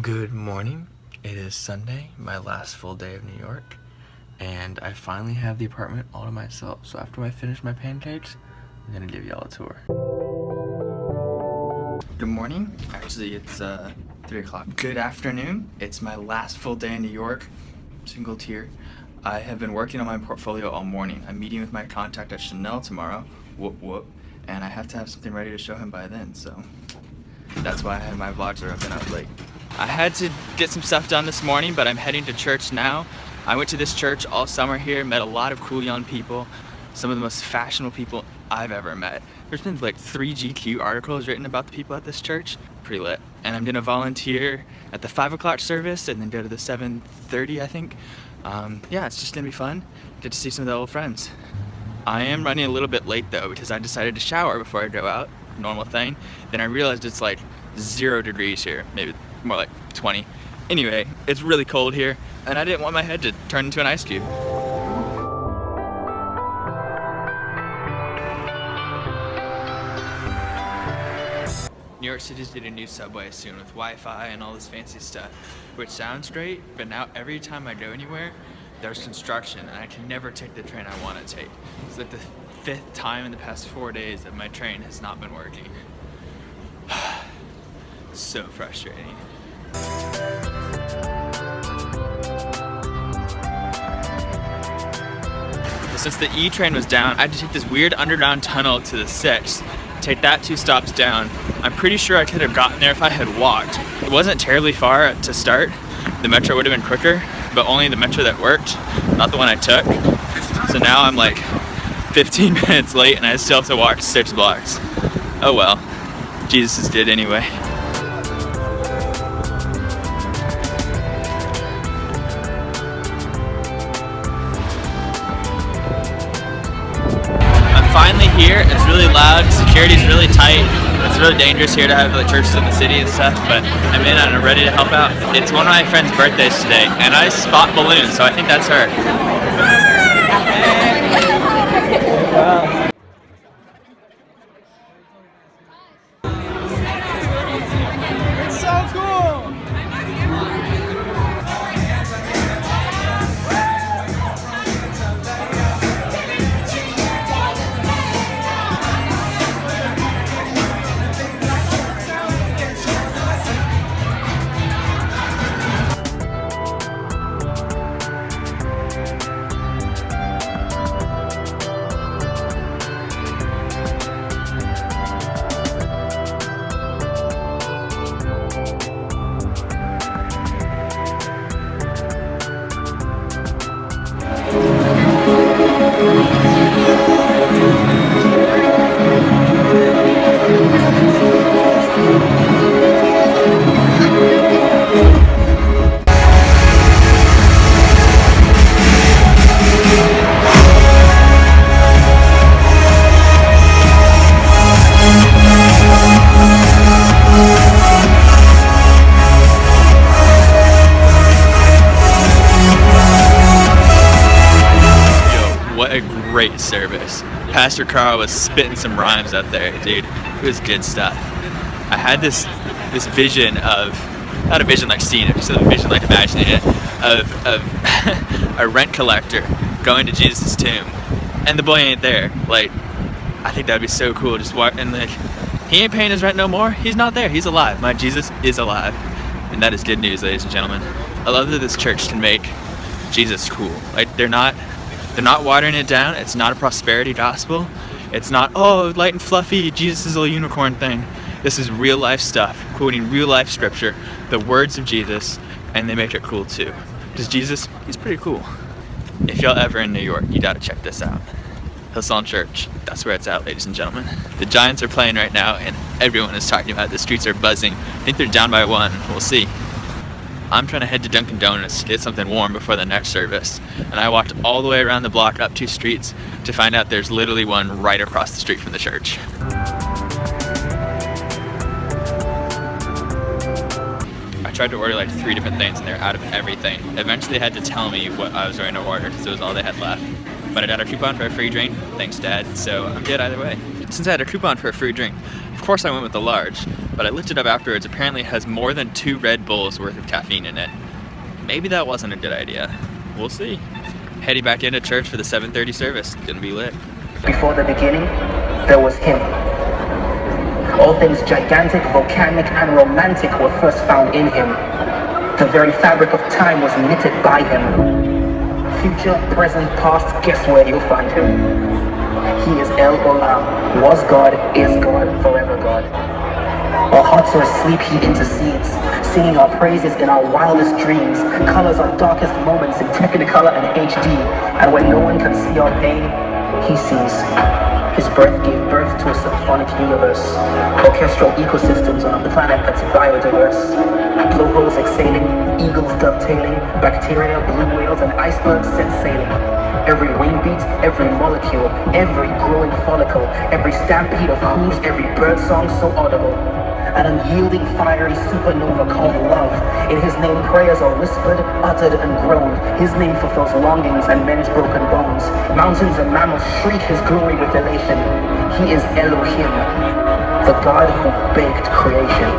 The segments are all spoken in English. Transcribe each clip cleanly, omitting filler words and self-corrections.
Good morning. It is Sunday, my last full day of New York, and I finally have the apartment all to myself. So after I finish my pancakes, I'm gonna give y'all a tour. Good morning. Actually, it's 3 o'clock. Good afternoon. It's my last full day in New York, single tier. I have been working on my portfolio all morning. I'm meeting with my contact at Chanel tomorrow, whoop whoop, and I have to have something ready to show him by then, so that's why my vlogs are up late. I had to get some stuff done this morning, but I'm heading to church now. I went to this church all summer here, met a lot of cool young people, some of the most fashionable people I've ever met. There's been like 3 GQ articles written about the people at this church. Pretty lit. And I'm gonna volunteer at the 5 o'clock service and then go to the 7:30, I think. Yeah, it's just gonna be fun. Get to see some of the old friends. I am running a little bit late though because I decided to shower before I go out, normal thing. Then I realized it's like 0 degrees here, maybe more like 20. Anyway, it's really cold here and I didn't want my head to turn into an ice cube. New York City's getting a new subway soon with Wi-Fi and all this fancy stuff, which sounds great, but now every time I go anywhere, there's construction and I can never take the train I want to take. It's like the 5th time in the past 4 days that my train has not been working. So frustrating. Since the E train was down, I had to take this weird underground tunnel to the 6th, take that 2 stops down. I'm pretty sure I could have gotten there if I had walked. It wasn't terribly far to start. The metro would have been quicker, but only the metro that worked, not the one I took. So now I'm like 15 minutes late and I still have to walk 6 blocks. Oh well, Jesus is good anyway. Finally here. It's really loud, security's really tight. It's really dangerous here to have like churches in the city and stuff, but I'm in and I'm ready to help out. It's one of my friend's birthdays today and I spot balloons, so I think that's her. It's so cool! What a great service. Pastor Carl was spitting some rhymes out there, dude. It was good stuff. I had this vision of, not a vision like seeing it, just a vision like imagining it, of a rent collector going to Jesus' tomb and the boy ain't there. Like, I think that'd be so cool. Just walk and like, he ain't paying his rent no more. He's not there. He's alive. My Jesus is alive. And that is good news, ladies and gentlemen. I love that this church can make Jesus cool. Like, they're not watering it down. It's not a prosperity gospel. It's not, oh, light and fluffy, Jesus is a little unicorn thing. This is real life stuff, quoting real life scripture, the words of Jesus, and they make it cool too. Because Jesus, he's pretty cool. If y'all ever in New York, you gotta check this out. Hillsong Church, that's where it's at, ladies and gentlemen. The Giants are playing right now, and everyone is talking about it. The streets are buzzing. I think they're down by 1, we'll see. I'm trying to head to Dunkin' Donuts to get something warm before the next service. And I walked all the way around the block up 2 streets to find out there's literally one right across the street from the church. I tried to order like 3 different things and they're out of everything. Eventually they had to tell me what I was going to order because it was all they had left. But I got a coupon for a free drink, thanks Dad, so I'm good either way. Since I had a coupon for a free drink, of course I went with the large, but I looked it up afterwards. Apparently it has more than 2 Red Bulls worth of caffeine in it. Maybe that wasn't a good idea. We'll see. Heading back into church for the 7:30 service. Gonna be lit. Before the beginning, there was him. All things gigantic, volcanic, and romantic were first found in him. The very fabric of time was knitted by him. Future, present, past, guess where you'll find him? He is El Olam, was God, is God, forever God. Our hearts are asleep, he intercedes, singing our praises in our wildest dreams, colors our darkest moments in Technicolor and HD, and when no one can see our pain, he sees. His breath gave birth to a symphonic universe, orchestral ecosystems on a planet that's biodiverse. Blowholes exhaling, eagles dovetailing, bacteria, blue whales, and icebergs set sailing. Every wing beat, every molecule, every growing follicle, every stampede of hooves, every bird song so audible. An unyielding, fiery supernova called love. In his name prayers are whispered, uttered, and groaned. His name fulfills longings and men's broken bones. Mountains and mammals shriek his glory with elation. He is Elohim, the God who baked creation.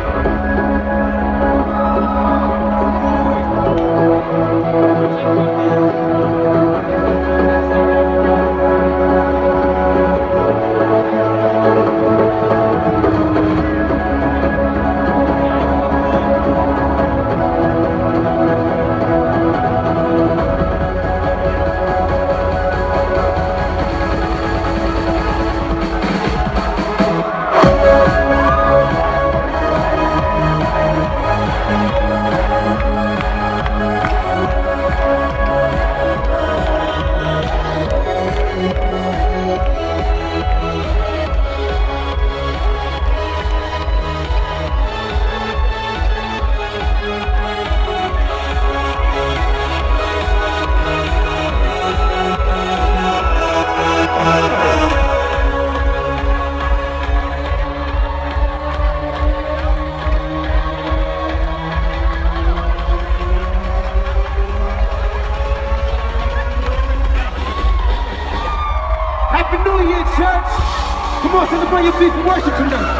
Happy New Year, church! Come on, celebrate your feet for worship tonight.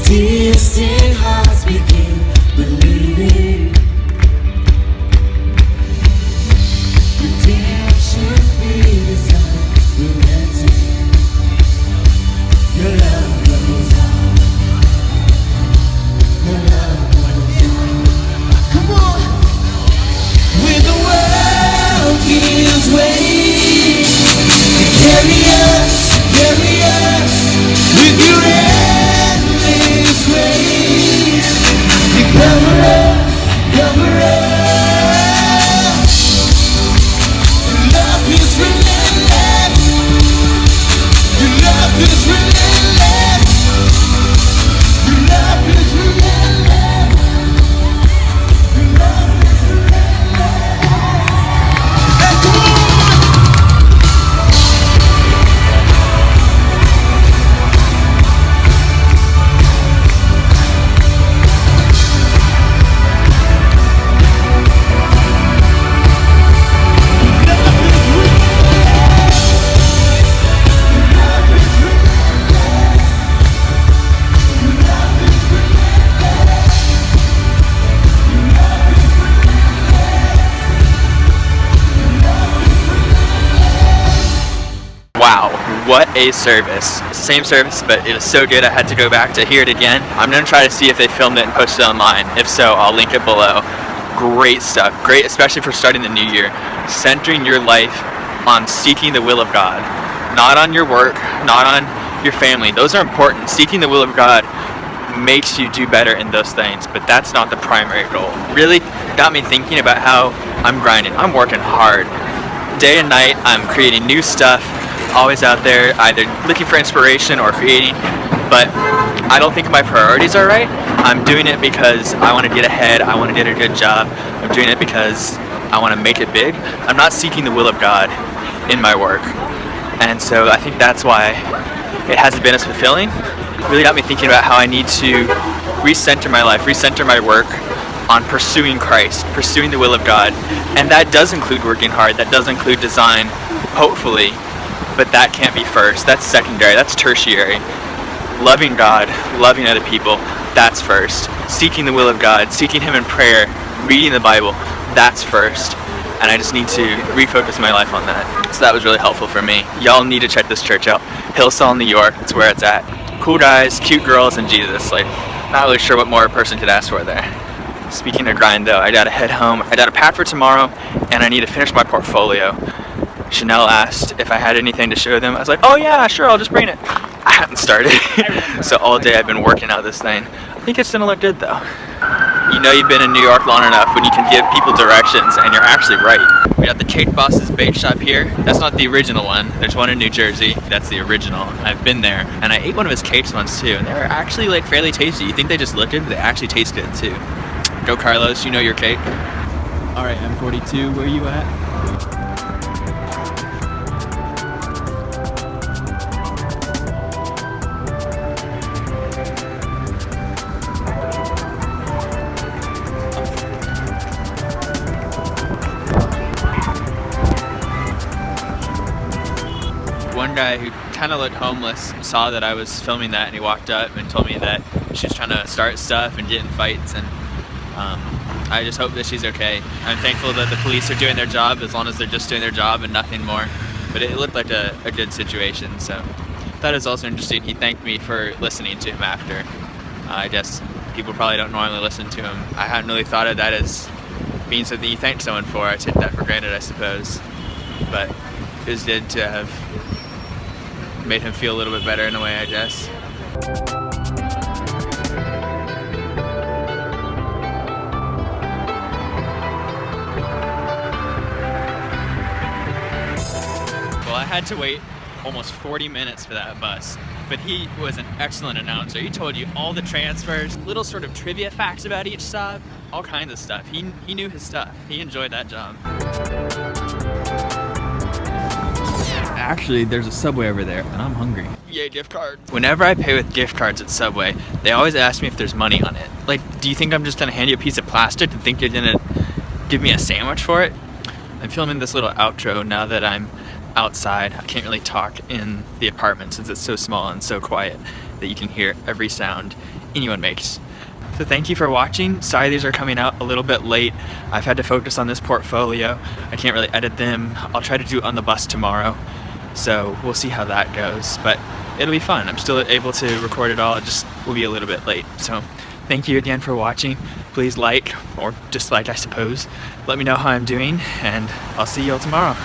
Distant hearts begin believing. Redemption's free design, relenting. Your love goes on. Your love goes on. Come on. When the world gives way, carry us with your endless grace. You cover us. Your love is relentless. Your love is relentless. Your love is relentless. Your love is relentless. And come on. Wow, what a service. Same service, but it was so good I had to go back to hear it again. I'm gonna try to see if they filmed it and posted it online. If so, I'll link it below. Great stuff, great, especially for starting the new year. Centering your life on seeking the will of God. Not on your work, not on your family. Those are important. Seeking the will of God makes you do better in those things, but that's not the primary goal. Really got me thinking about how I'm grinding. I'm working hard. Day and night, I'm creating new stuff. Always out there either looking for inspiration or creating, but I don't think my priorities are right. I'm doing it because I want to get ahead, I want to get a good job. I'm doing it because I want to make it big. I'm not seeking the will of God in my work. And so I think that's why it hasn't been as fulfilling. It really got me thinking about how I need to recenter my life, recenter my work, on pursuing Christ, pursuing the will of God. And that does include working hard, that does include design, hopefully, but that can't be first. That's secondary, that's tertiary. Loving God, loving other people, that's first. Seeking the will of God, seeking Him in prayer, reading the Bible, that's first. And I just need to refocus my life on that. So that was really helpful for me. Y'all need to check this church out. Hillsong, New York, that's where it's at. Cool guys, cute girls, and Jesus. Like, not really sure what more a person could ask for there. Speaking of grind though, I gotta head home. I got a pad for tomorrow, and I need to finish my portfolio. Chanel asked if I had anything to show them. I was like, oh yeah, sure, I'll just bring it. I hadn't started. So all day I've been working out this thing. I think it's gonna look good though. You know you've been in New York long enough when you can give people directions and you're actually right. We got the Cake Boss's Bake Shop here. That's not the original one. There's one in New Jersey. That's the original. I've been there and I ate one of his cakes once too, and they were actually like fairly tasty. You think they just look good, but they actually taste good too. Go Carlos, you know your cake. All right, M42, where you at? One guy who kind of looked homeless saw that I was filming that, and he walked up and told me that she was trying to start stuff and get in fights, and I just hope that she's okay. I'm thankful that the police are doing their job, as long as they're just doing their job and nothing more. But it looked like a good situation, so that is also interesting. He thanked me for listening to him after. I guess people probably don't normally listen to him. I hadn't really thought of that as being something you thank someone for. I take that for granted, I suppose. But it was good to have made him feel a little bit better in a way, I guess. Well, I had to wait almost 40 minutes for that bus, but he was an excellent announcer. He told you all the transfers, little sort of trivia facts about each stop, all kinds of stuff. He knew his stuff. He enjoyed that job. Actually, there's a Subway over there, and I'm hungry. Yay, gift cards. Whenever I pay with gift cards at Subway, they always ask me if there's money on it. Like, do you think I'm just gonna hand you a piece of plastic and think you're gonna give me a sandwich for it? I'm filming this little outro now that I'm outside. I can't really talk in the apartment since it's so small and so quiet that you can hear every sound anyone makes. So thank you for watching. Sorry these are coming out a little bit late. I've had to focus on this portfolio. I can't really edit them. I'll try to do it on the bus tomorrow. So we'll see how that goes, but it'll be fun. I'm still able to record it all. It just will be a little bit late. So thank you again for watching. Please like or dislike, I suppose. Let me know how I'm doing, and I'll see you all tomorrow.